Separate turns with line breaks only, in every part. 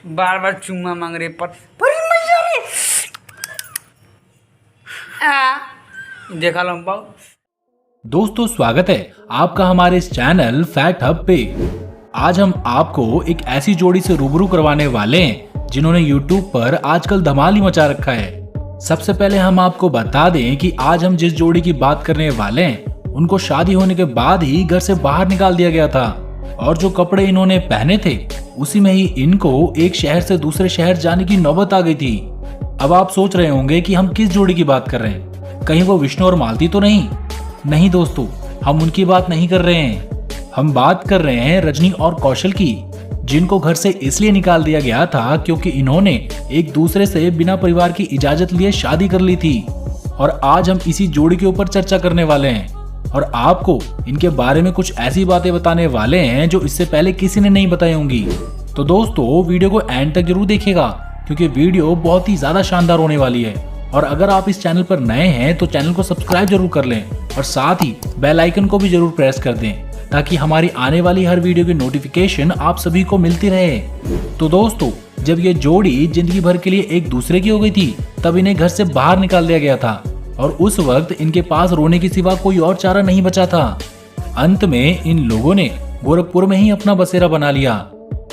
बार बार चुम्मा मांग रहे पर बड़ी मजा रे। देखा लंबा।
दोस्तों स्वागत है आपका हमारे इस चैनल फैक्ट हब पे। आज हम आपको एक ऐसी जोड़ी से रूबरू करवाने वाले हैं जिन्होंने YouTube पर आजकल धमाल ही मचा रखा है। सबसे पहले हम आपको बता दें कि आज हम जिस जोड़ी की बात करने वाले हैं उनको शादी होने के बाद ही घर से बाहर निकाल दिया गया था और जो कपड़े इन्होंने पहने थे उसी में ही इनको एक शहर से दूसरे शहर जाने की नौबत आ गई थी। अब आप सोच रहे होंगे कि हम किस जोड़ी की बात कर रहे हैं, कहीं वो विष्णु और मालती तो नहीं दोस्तों, हम उनकी बात नहीं कर रहे हैं। हम बात कर रहे हैं रजनी और कौशल की, जिनको घर से इसलिए निकाल दिया गया था क्योंकि इन्होंने एक दूसरे से बिना परिवार की इजाजत लिए शादी कर ली थी। और आज हम इसी जोड़ी के ऊपर चर्चा करने वाले हैं और आपको इनके बारे में कुछ ऐसी बातें बताने वाले हैं जो इससे पहले किसी ने नहीं बताई होंगी। तो दोस्तों वीडियो को एंड तक जरूर देखिएगा क्योंकि वीडियो बहुत ही ज्यादा शानदार होने वाली है। और अगर आप इस चैनल पर नए हैं तो चैनल को सब्सक्राइब जरूर कर लें और साथ ही बेल आइकन को भी जरूर प्रेस कर दें ताकि हमारी आने वाली हर वीडियो की नोटिफिकेशन आप सभी को मिलती रहे। तो दोस्तों जब ये जोड़ी जिंदगी भर के लिए एक दूसरे की हो गई थी तब इन्हें घर से बाहर निकाल दिया गया था और उस वक्त इनके पास रोने के सिवा कोई और चारा नहीं बचा था। अंत में इन लोगों ने गोरखपुर में ही अपना बसेरा बना लिया।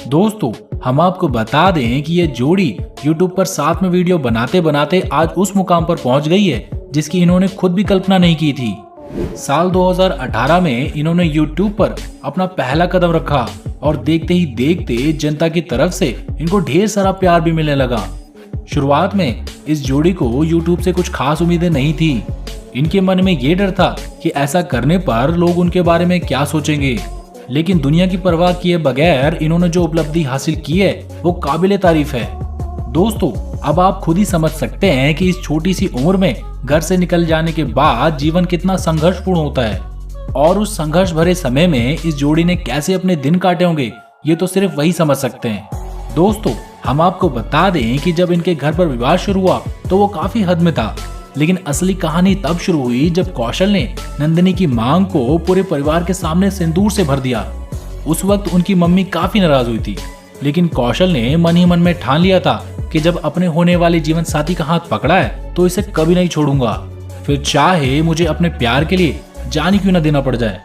दोस्तों हम आपको बता दें कि ये जोड़ी YouTube पर साथ में वीडियो बनाते बनाते आज उस मुकाम पर पहुंच गई है जिसकी इन्होंने खुद भी कल्पना नहीं की थी। साल 2018 में इन्होंने YouTube पर अपना पहला कदम रखा और देखते ही देखते जनता की तरफ से इनको ढेर सारा प्यार भी मिलने लगा। शुरुआत में इस जोड़ी को YouTube से कुछ खास उम्मीदें नहीं थी। इनके मन में ये डर था कि ऐसा करने पर लोग उनके बारे में क्या सोचेंगे, लेकिन दुनिया की परवाह किए बगैर इन्होंने जो उपलब्धि हासिल की है वो काबिले तारीफ है। दोस्तों अब आप खुद ही समझ सकते हैं कि इस छोटी सी उम्र में घर से निकल जाने के बाद जीवन कितना संघर्षपूर्ण होता है और उस संघर्ष भरे समय में इस जोड़ी ने कैसे अपने दिन काटे होंगे ये तो सिर्फ वही समझ सकते हैं। दोस्तों हम आपको बता दें कि जब इनके घर पर विवाह शुरू हुआ तो वो काफी हद में था, लेकिन असली कहानी तब शुरू हुई जब कौशल ने नंदिनी की मांग को पूरे परिवार के सामने सिंदूर से भर दिया। उस वक्त उनकी मम्मी काफी नाराज हुई थी, लेकिन कौशल ने मन ही मन में ठान लिया था कि जब अपने होने वाले जीवन साथी का हाथ पकड़ा है तो इसे कभी नहीं छोड़ूंगा, फिर चाहे मुझे अपने प्यार के लिए जान क्यों न देना पड़ जाए।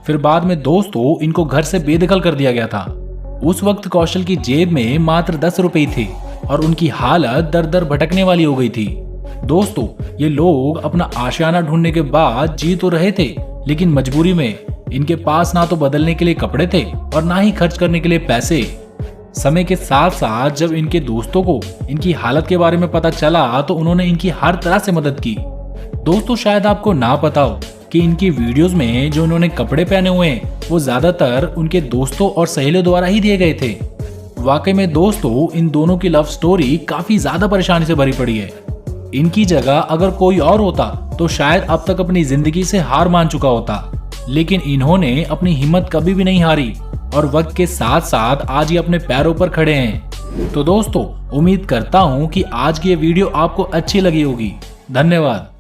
फिर बाद में दोस्तों इनको घर से बेदखल कर दिया गया था। उस वक्त कौशल की जेब में मात्र 10 रुपए थे और उनकी हालत दर दर भटकने वाली हो गई थी। दोस्तों ये लोग अपना आशियाना ढूंढने के बाद जी तो रहे थे, लेकिन मजबूरी में इनके पास ना तो बदलने के लिए कपड़े थे और ना ही खर्च करने के लिए पैसे। समय के साथ साथ जब इनके दोस्तों को इनकी हालत के बारे में पता चला तो उन्होंने इनकी हर तरह से मदद की। दोस्तों शायद आपको ना पता हो कि इनकी वीडियोस में जो इन्होंने कपड़े पहने हुए हैं वो ज्यादातर उनके दोस्तों और सहेलियों द्वारा ही दिए गए थे। वाकई में दोस्तों इन दोनों की लव स्टोरी काफी ज्यादा परेशानी से भरी पड़ी है। इनकी जगह अगर कोई और होता तो शायद अब तक अपनी जिंदगी से हार मान चुका होता, लेकिन इन्होंने अपनी हिम्मत कभी भी नहीं हारी और वक्त के साथ साथ आज ये अपने पैरों पर खड़े हैं। तो दोस्तों उम्मीद करता हूँ कि आज की ये वीडियो आपको अच्छी लगी होगी। धन्यवाद।